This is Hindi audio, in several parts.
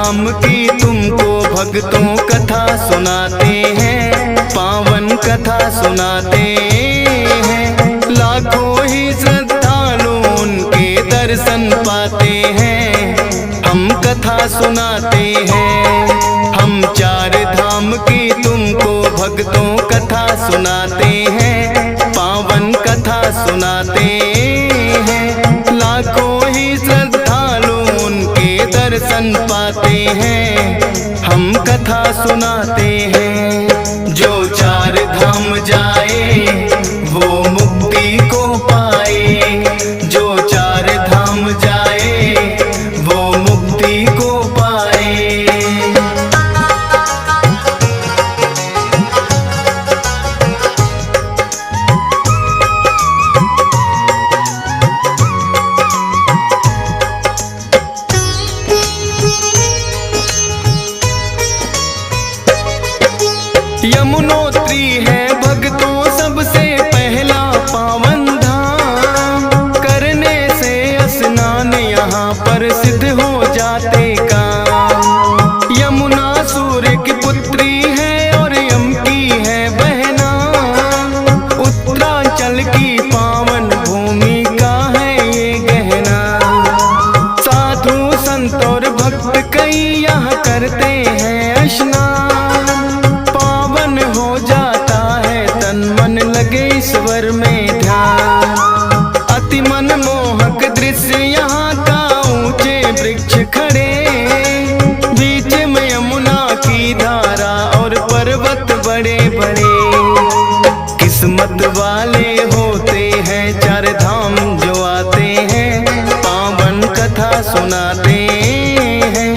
धाम की तुमको भक्तों कथा सुनाते हैं, पावन कथा सुनाते हैं। लाखों ही श्रद्धालु उनके दर्शन पाते हैं, हम कथा सुनाते हैं। हम चार धाम की तुमको भक्तों कथा सुनाते हैं, पावन कथा सुनाते हैं। लाखों ही श्रद्धालु उनके दर्शन पाते हैं, हम कथा सुनाते हैं। जो चार धाम जाए वो मुक्ति को पाए, जो चार धाम जाए वो मुक्ति को पाए। यमुनोत्री है भक्तों सबसे पहला पावन धाम, करने से स्नान यहाँ पर सिद्ध हो जाते काम। यमुना सूर्य की पुत्री है और यम की है बहना, उत्तरांचल की पावन भूमि का है ये गहना। साधु संत और भक्त कई यहाँ करते हैं स्नान, हो जाता है तन मन लगे ईश्वर में ध्यान। अति मनमोहक दृश्य यहाँ का, ऊंचे वृक्ष खड़े, बीच में यमुना की धारा और पर्वत बड़े बड़े। किस्मत वाले होते हैं चार धाम जो आते हैं, पावन कथा सुनाते हैं।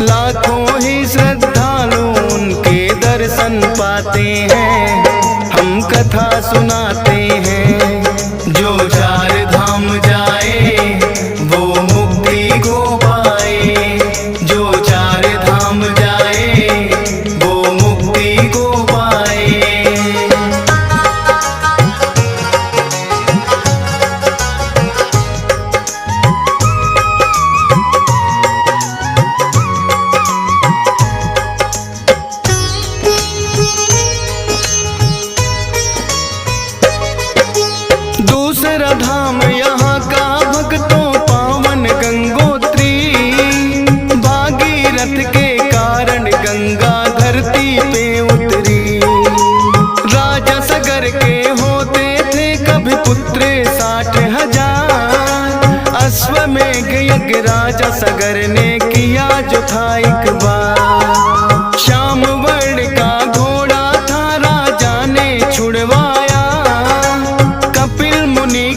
लाखों ही श्रद्धालु उनके दर्शन पाते हैं, हम कथा सुनाते हैं। जो चार धाम जाए वो मुक्ति को पाए, जो चार धाम जाए वो मुक्ति को पाए। दूसरा धाम यहाँ का भक्तों पावन गंगोत्री, भागीरथ के कारण गंगा धरती पे उतरी। राजा सगर के होते थे कभी पुत्र 60,000, अश्वमेघ यज्ञ राजा सगर ने किया जो था एक बार। श्याम वर्ण का घोड़ा था राजा ने छुड़वाया,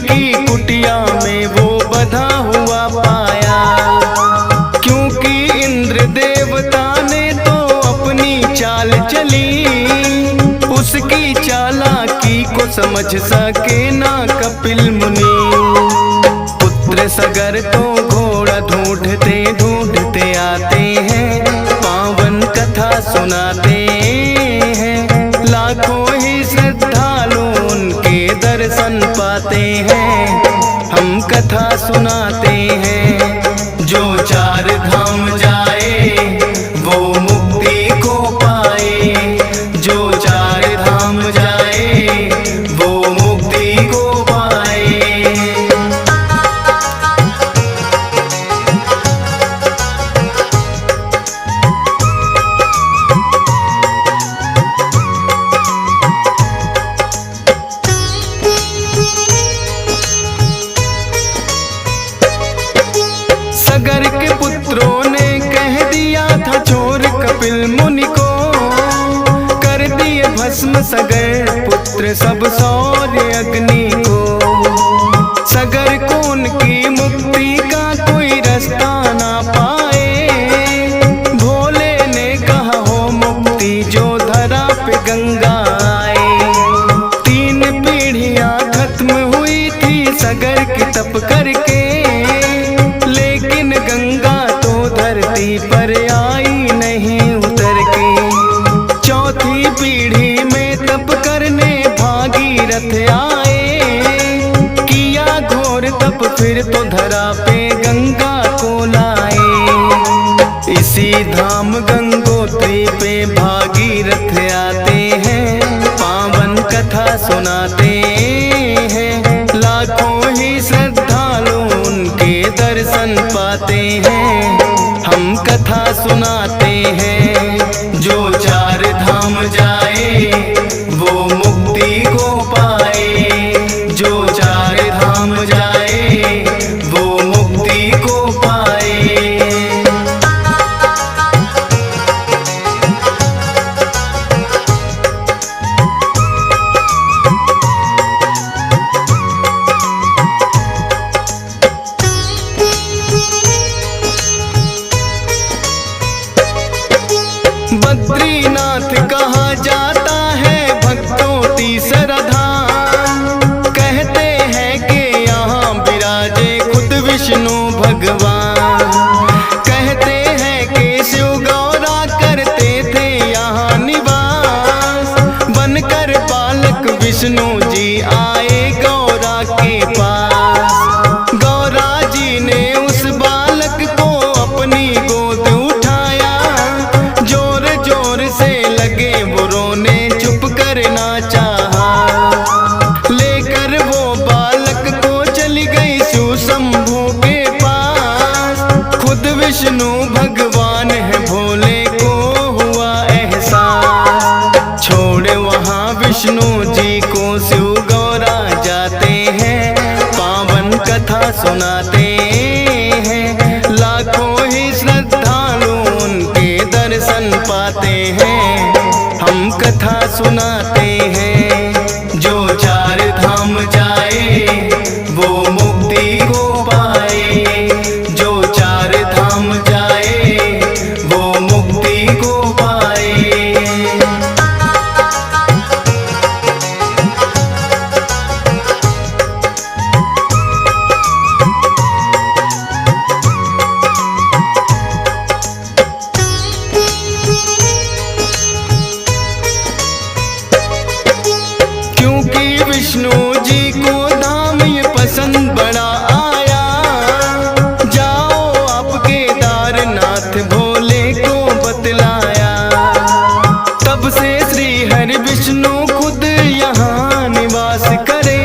की कुटिया में वो बधा हुआ पाया। क्योंकि इंद्र देवता ने तो अपनी चाल चली, उसकी चालाकी को समझ सके ना कपिल मुनि। पुत्र सगर तो घोड़ा ढूंढते ढूंढते आते हैं, पावन कथा सुनाते हैं। लाखों ही श्रद्धालु उनके दर्शन पाते हैं, हम कथा सुनाते हैं। जो चार धाम जाए वो मुक्ति को पाए, जो चार धाम जाए वो मुक्ति को पाए। सगर के पुत्रों ने कह दिया था छोर कपिल मुनि को, कर दिए भस्म सगर पुत्र सब सौर्य अग्नि को। सगर को उनकी मुक्ति का कोई रास्ता ना पाए, भोले ने कहा हो मुक्ति जो धरा पे गंगा आए। 3 पीढ़ियां खत्म हुई थी सगर की तप करके, गंगा तो धरती पर आई नहीं उतर के। चौथी पीढ़ी में तप करने भागीरथ आए, किया घोर तप फिर तो धरा पे गंगा को लाए। इसी धाम गंगोत्री पे भागीरथ आते हैं, पावन कथा सुनाते हैं। लाखों ही श्रद्धालु उनके दर्शन पाते हैं, हम कथा सुनाते हैं। जो चार धाम जाए वो मुक्ति को पाए, जो चार धाम जाए वो मुक्ति को पाए। बद्रीनाथ कहा जाता है भक्तों तीसरा धाम, कहते हैं कि यहाँ बिराजे खुद विष्णु भगवान। कहते हैं कि शिव गौरा करते थे यहाँ निवास, बनकर बालक विष्णु जी आए गौरा के पास। गौरा जी ने उस बालक को अपनी गोद उठाया, जोर जोर से लगे वो रोने, चुप करना चाहा। लेकर वो बालक को चली गई शिव शंभू के पास। खुद विष्णु भगवान है भोले को हुआ एहसास, छोड़ वहाँ विष्णु जी को शिव गौरा जाते हैं, पावन कथा सुनाते हैं। लाखों ही श्रद्धालु उनके दर्शन पाते हैं, हम कथा सुनाते हैं। जो चार धाम जाए वो मुक्ति को पाए, जो चार धाम जाए वो मुक्ति को पाए। क्योंकि विष्णु जी को धाम ये पसंद बड़ा आया, जाओ आप केदारनाथ भोले को बतलाया। तब से श्री हरि विष्णु खुद यहाँ निवास करे,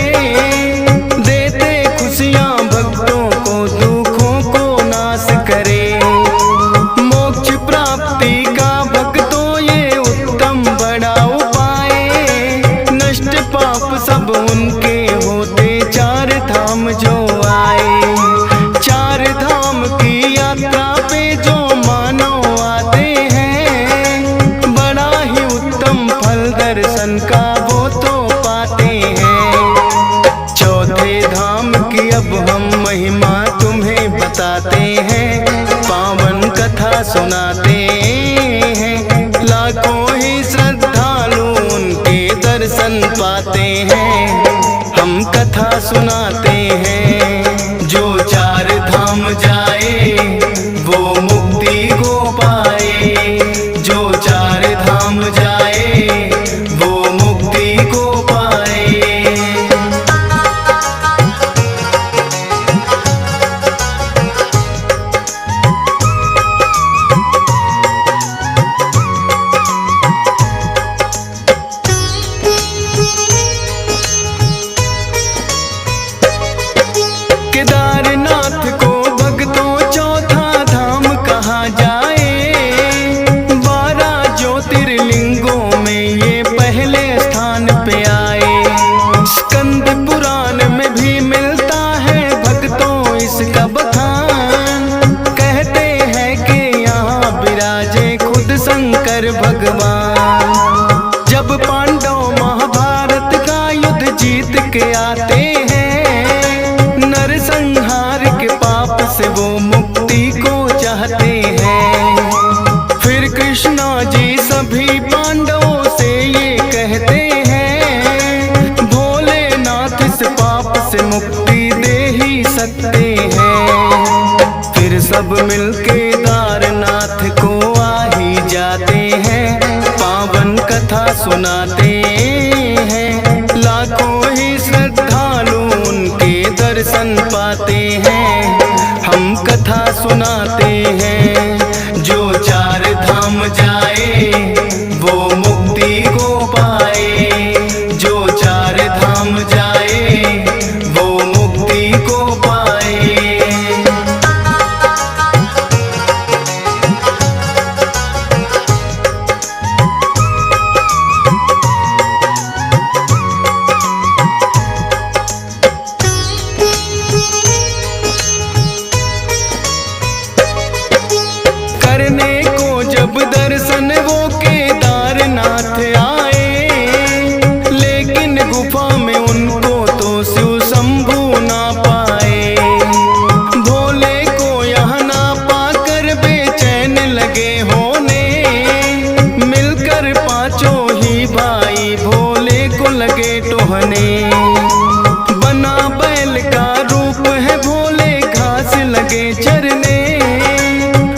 देते खुशियाँ भक्तों को, दुखों को नाश करे। मोक्ष प्राप्ति का भक्तों ये उत्तम बड़ा उपाय, नष्ट पाप सब उनके होते चार धाम जो आए। चार धाम की यात्रा पे जो मानव आते हैं, बड़ा ही उत्तम फल दर्शन का वो तो पाते हैं। चौथे धाम की अब हम महिमा तुम्हें बताते हैं, पावन कथा सुनाते हैं। लाखों ही श्रद्धालु उनके दर्शन पाते हैं, हम कथा सुनाते हैं। जो चार धाम जाए वो मुक्ति को पाए, जो चार धाम जाए वो मुक्ति को पाए। केदारनाथ को भक्तों चौथा धाम कहा जाए, 12 ज्योतिर्लिंगों में ये पहले स्थान पे आए। स्कंद पुराण में भी मिलता है भक्तों इसका बखान, कहते हैं कि यहाँ बिराजे खुद शंकर भगवान। जब पांडव महाभारत का युद्ध जीत के आते हैं, नरसंहार के पाप से वो मुक्ति को चाहते हैं। फिर कृष्णा जी सभी पांडवों से ये कहते हैं, भोलेनाथ इस पाप से मुक्ति दे ही सकते हैं। फिर सब मिल केदारनाथ को आ ही जाते हैं, पावन कथा सुनाते हैं। लाखों ही श्रद्धालु उनके दर्शन पाते हैं, हम कथा सुनाते हैं। जो के चरने।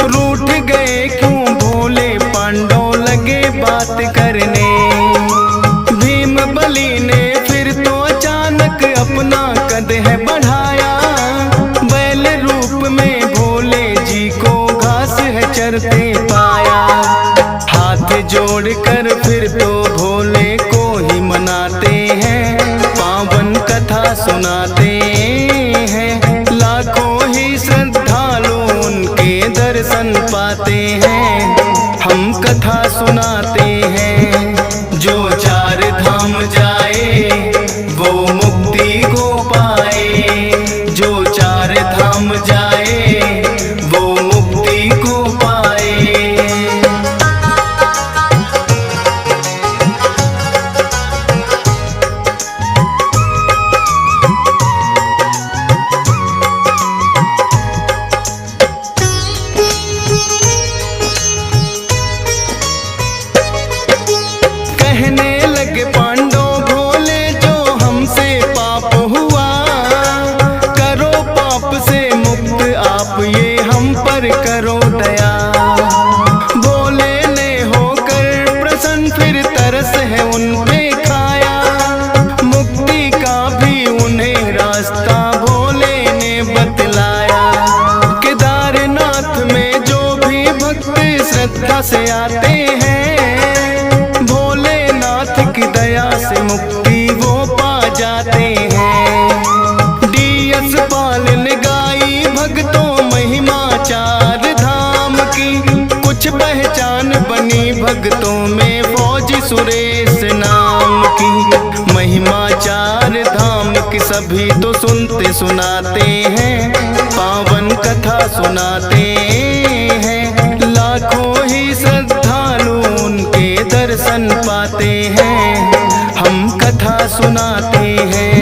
रूठ गए क्यों भोले पांडव लगे बात करने। भीम बली ने फिर तो अचानक अपना कद है बढ़ाया। बैल रूप में भोले जी को घास है चरते पाया। हाथ जोड़कर फिर तो भोले को ही मनाते हैं। पावन कथा सुनाते हैं। लाखों ही श्रद्धालु उनके दर्शन पाते हैं। हम कथा सुनाते हैं। जो चार धाम जाए वो मुक्ति को पाए। जो चार धाम जाए वो मुक्ति को पाए। कहने लगे पांडव भोले जो हमसे पाप हुआ। करो पाप से मुक्त आप ये हम पर करो दया। भोले ने होकर प्रसन्न फिर तरस है उन पे खाया। मुक्ति का भी उन्हें रास्ता भोले ने बतलाया। केदारनाथ में जो भी भक्त श्रद्धा से आते हैं। की दया से मुक्ति वो पा जाते हैं। डीएस पाल ने गाई भक्तों महिमा चार धाम की। कुछ पहचान बनी भक्तों में फौजी सुरेश नाम की। महिमा चार धाम की सभी तो सुनते सुनाते हैं। पावन कथा सुनाते हैं। लाखों ही श्रद्धालु उनके दर्शन पाते हैं। हम कथा सुनाते हैं।